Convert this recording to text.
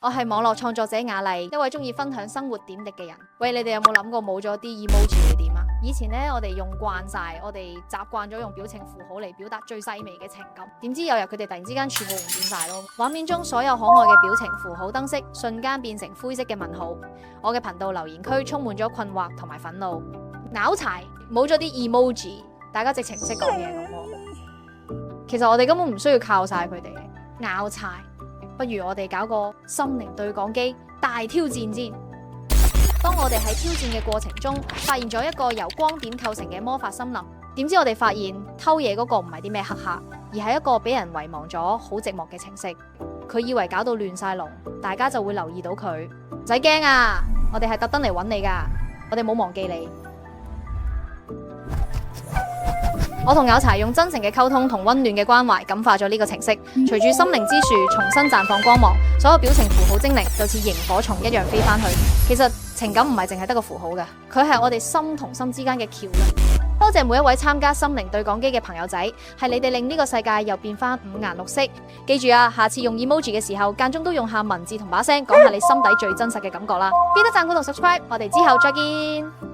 我係網絡創作者雅麗，一位中意分享生活點滴嘅人。喂，你哋有冇諗過冇咗啲 emoji 會點啊？以前呢，我哋用慣晒，我哋習慣咗用表情符號嚟表達最細微嘅情感。點知有日佢哋突然之間全部唔見晒咯，畫面中所有可愛嘅表情符號燈飾瞬間變成灰色嘅問號。我嘅頻道留言區充滿咗困惑同埋憤怒。拗柴冇咗啲 emoji， 大家直情唔識講嘢咁喎。其實我哋根本唔需要靠晒佢哋。拗柴，不如我哋搞個心靈對講機大挑戰先。當我哋喺挑戰嘅過程中，發現咗一個由光點構成嘅魔法森林，點知我哋發現偷嘢嗰個唔係啲咩黑客，而係一個俾人遺忘咗好寂寞嘅程式。佢以為搞到亂晒龍，大家就會留意到佢。唔使驚啊，我哋係特登嚟揾你噶，我哋冇忘記你。我同拗柴用真誠嘅溝通同溫暖嘅關懷感化咗呢個程式，隨住心靈之樹重新綻放光芒，所有表情符號精靈就似螢火蟲一樣飛返去。其實情感唔係淨係得個符號嘅，佢係我哋心同心之間嘅橋樑。多謝每一位參加心靈對講機嘅朋友仔，係你哋令呢個世界又變返五顏六色。記住啊，下次用 emoji 嘅時候，間中都用下文字同把聲，講下你心底最真實嘅感覺啦。記得讚好同 subscribe，我哋之後再見。